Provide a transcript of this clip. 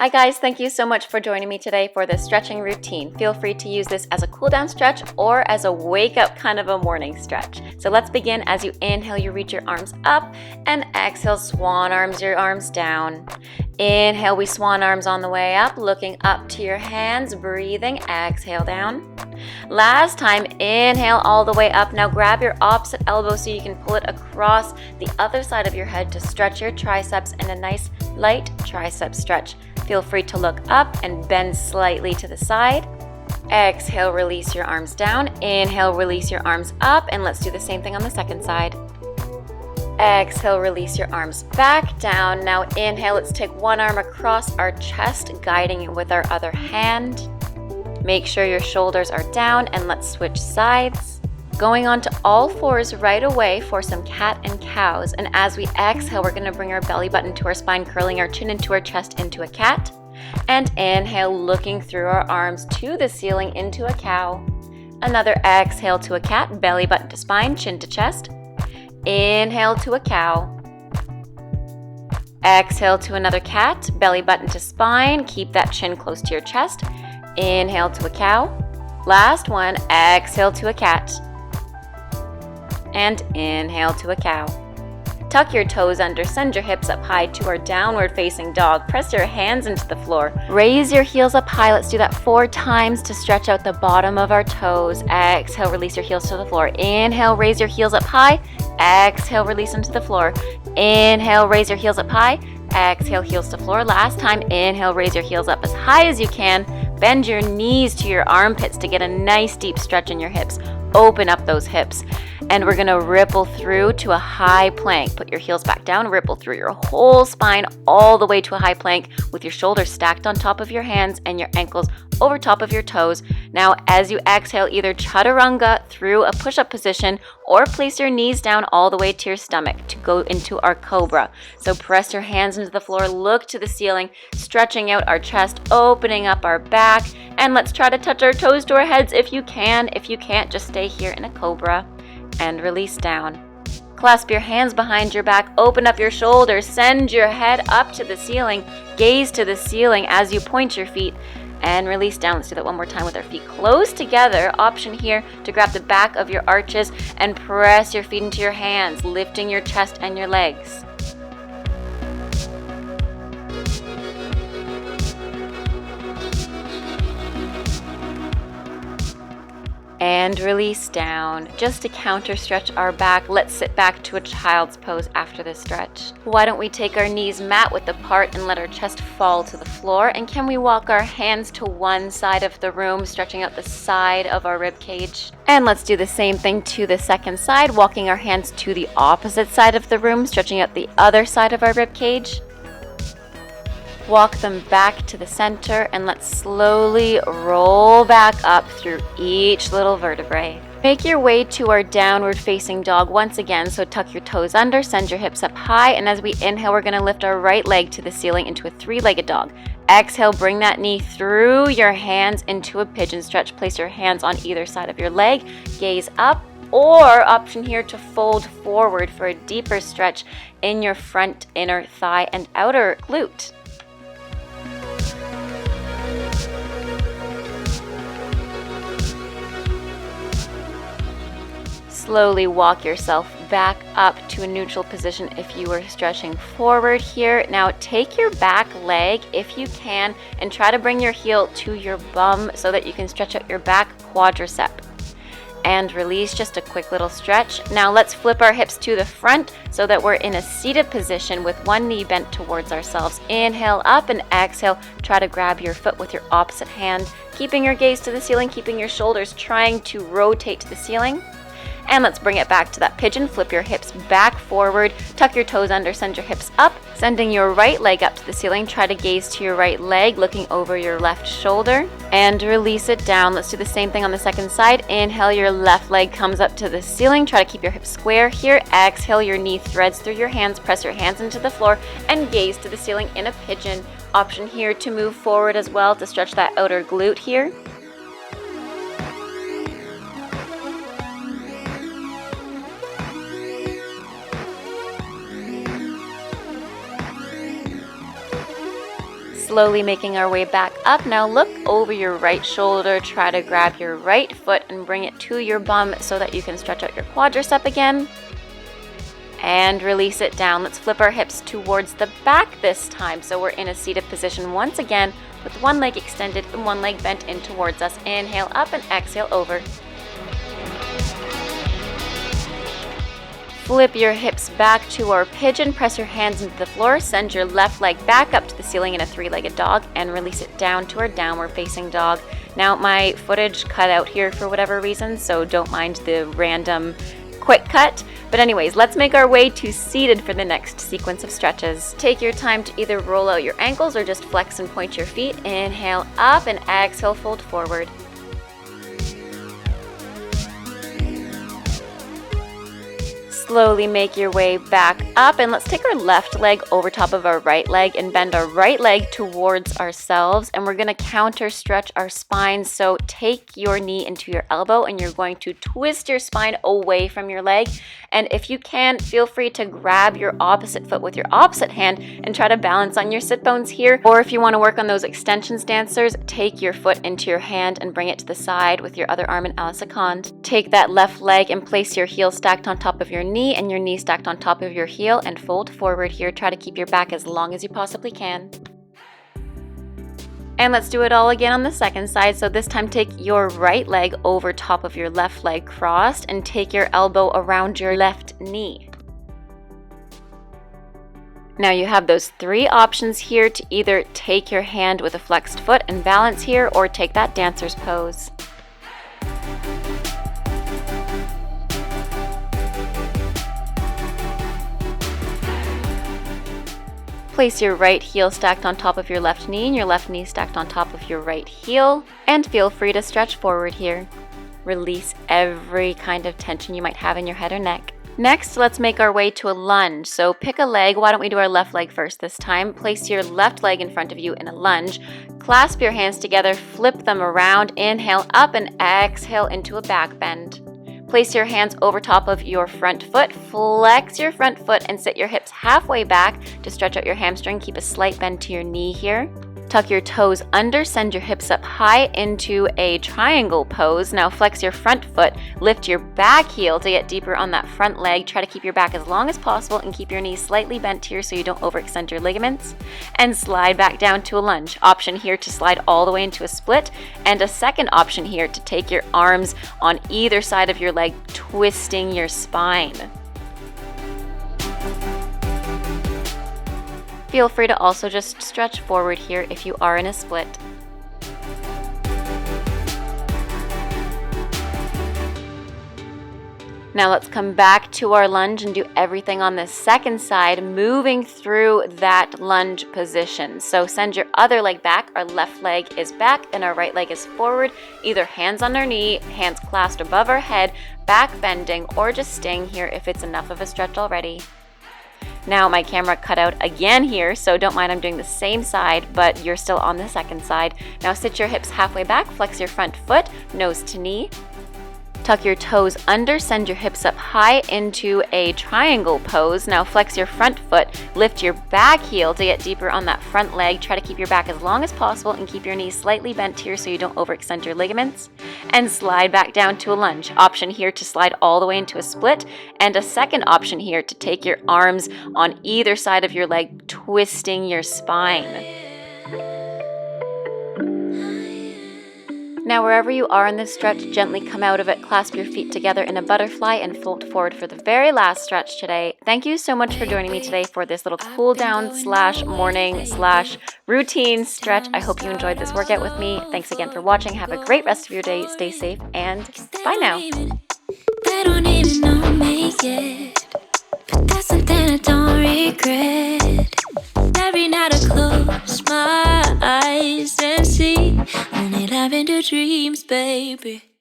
Hi guys, thank you so much for joining me today for this stretching routine. Feel free to use this as a cool down stretch or as a wake up kind of a morning stretch. So let's begin. As you inhale, you reach your arms up, and exhale, swan arms your arms down. Inhale, we swan arms on the way up, looking up to your hands, breathing, exhale down. Last time, inhale all the way up. Now grab your opposite elbow so you can pull it across the other side of your head to stretch your triceps in a nice light tricep stretch. Feel free to look up and bend slightly to the side. Exhale, release your arms down. Inhale, release your arms up, and let's do the same thing on the second side. Exhale, release your arms back down. Now inhale, let's take one arm across our chest, guiding it with our other hand. Make sure your shoulders are down, and let's switch sides. Going on to all fours right away for some cat and cows. And as we exhale, we're going to bring our belly button to our spine, curling our chin into our chest into a cat. And inhale, looking through our arms to the ceiling into a cow. Another exhale to a cat, belly button to spine, chin to chest. Inhale to a cow. Exhale to another cat, belly button to spine. Keep that chin close to your chest. Inhale to a cow. Last one, exhale to a cat. And inhale to a cow. Tuck your toes under, send your hips up high to our downward facing dog. Press your hands into the floor. Raise your heels up high. Let's do that 4 times to stretch out the bottom of our toes. Exhale, release your heels to the floor. Inhale, raise your heels up high. Exhale, release them to the floor. Inhale, raise your heels up high. Exhale, heels to floor. Last time, inhale, raise your heels up as high as you can. Bend your knees to your armpits to get a nice deep stretch in your hips. Open up those hips. And we're gonna ripple through to a high plank. Put your heels back down, ripple through your whole spine all the way to a high plank with your shoulders stacked on top of your hands and your ankles over top of your toes. Now, as you exhale, either chaturanga through a push-up position or place your knees down all the way to your stomach to go into our cobra. So press your hands into the floor, look to the ceiling, stretching out our chest, opening up our back, and let's try to touch our toes to our heads if you can. If you can't, just stay here in a cobra and release down. Clasp your hands behind your back, open up your shoulders, send your head up to the ceiling, gaze to the ceiling as you point your feet, and release down. Let's do that one more time with our feet close together. Option here to grab the back of your arches and press your feet into your hands, lifting your chest and your legs. And release down. Just to counter stretch our back, let's sit back to a child's pose after this stretch. Why don't we take our knees mat width apart and let our chest fall to the floor? And can we walk our hands to one side of the room, stretching out the side of our rib cage? And let's do the same thing to the second side, walking our hands to the opposite side of the room, stretching out the other side of our rib cage. Walk them back to the center, and let's slowly roll back up through each little vertebrae. Make your way to our downward facing dog once again, so tuck your toes under, send your hips up high, and as we inhale, we're going to lift our right leg to the ceiling into a 3-legged dog. Exhale, bring that knee through your hands into a pigeon stretch. Place your hands on either side of your leg, gaze up, or option here to fold forward for a deeper stretch in your front inner thigh and outer glute. Slowly walk yourself back up to a neutral position if you are stretching forward here. Now take your back leg if you can and try to bring your heel to your bum so that you can stretch out your back quadricep. And release, just a quick little stretch. Now let's flip our hips to the front so that we're in a seated position with one knee bent towards ourselves. Inhale up and exhale. Try to grab your foot with your opposite hand, keeping your gaze to the ceiling, keeping your shoulders trying to rotate to the ceiling. And let's bring it back to that pigeon. Flip your hips back forward, tuck your toes under, send your hips up, sending your right leg up to the ceiling. Try to gaze to your right leg, looking over your left shoulder, and release it down. Let's do the same thing on the second side. Inhale, your left leg comes up to the ceiling. Try to keep your hips square here. Exhale, your knee threads through your hands. Press your hands into the floor and gaze to the ceiling in a pigeon. Option here to move forward as well to stretch that outer glute here. Slowly making our way back up. Now look over your right shoulder. Try to grab your right foot and bring it to your bum so that you can stretch out your quadricep again. And release it down. Let's flip our hips towards the back this time. So we're in a seated position once again with one leg extended and one leg bent in towards us. Inhale up and exhale over. Flip your hips back to our pigeon. Press your hands into the floor. Send your left leg back up to the ceiling in a three-legged dog and release it down to our downward facing dog. Now my footage cut out here for whatever reason, so don't mind the random quick cut. But anyways, let's make our way to seated for the next sequence of stretches. Take your time to either roll out your ankles or just flex and point your feet. Inhale up and exhale, fold forward. Slowly make your way back up, and let's take our left leg over top of our right leg and bend our right leg towards ourselves, and we're going to counter stretch our spine. So take your knee into your elbow and you're going to twist your spine away from your leg, and if you can, feel free to grab your opposite foot with your opposite hand and try to balance on your sit bones here. Or if you want to work on those extension stances, take your foot into your hand and bring it to the side with your other arm in a la seconde. Take that left leg and place your heel stacked on top of your knee and your knee stacked on top of your heel and fold forward here. Try to keep your back as long as you possibly can. And let's do it all again on the second side. So this time take your right leg over top of your left leg crossed and take your elbow around your left knee. Now you have those three options here to either take your hand with a flexed foot and balance here, or take that dancer's pose. Place your right heel stacked on top of your left knee and your left knee stacked on top of your right heel, and feel free to stretch forward here. Release every kind of tension you might have in your head or neck. Next, let's make our way to a lunge. So pick a leg. Why don't we do our left leg first this time? Place your left leg in front of you in a lunge. Clasp your hands together, flip them around, inhale up and exhale into a back bend. Place your hands over top of your front foot, flex your front foot and sit your hips halfway back to stretch out your hamstring. Keep a slight bend to your knee here. Tuck your toes under, send your hips up high into a triangle pose. Now flex your front foot, lift your back heel to get deeper on that front leg. Try to keep your back as long as possible and keep your knees slightly bent here so you don't overextend your ligaments. And slide back down to a lunge. Option here to slide all the way into a split, and a second option here to take your arms on either side of your leg, twisting your spine. Feel free to also just stretch forward here if you are in a split. Now let's come back to our lunge and do everything on the second side, moving through that lunge position. So send your other leg back. Our left leg is back and our right leg is forward. Either hands on our knee, hands clasped above our head, back bending, or just staying here if it's enough of a stretch already. Now my camera cut out again here, so don't mind, I'm doing the same side, but you're still on the second side. Now sit your hips halfway back, flex your front foot, nose to knee. Tuck your toes under, send your hips up high into a triangle pose. Now flex your front foot, lift your back heel to get deeper on that front leg. Try to keep your back as long as possible and keep your knees slightly bent here so you don't overextend your ligaments. And slide back down to a lunge. Option here to slide all the way into a split, and a second option here to take your arms on either side of your leg, twisting your spine. Now wherever you are in this stretch, gently come out of it, clasp your feet together in a butterfly and fold forward for the very last stretch today. Thank you so much for joining me today for this little cool down / morning / routine stretch. I hope you enjoyed this workout with me. Thanks again for watching. Have a great rest of your day. Stay safe and bye now. They don't even know me yet, but that's something I don't regret. Every night I close my eyes and see only love in the dreams, baby.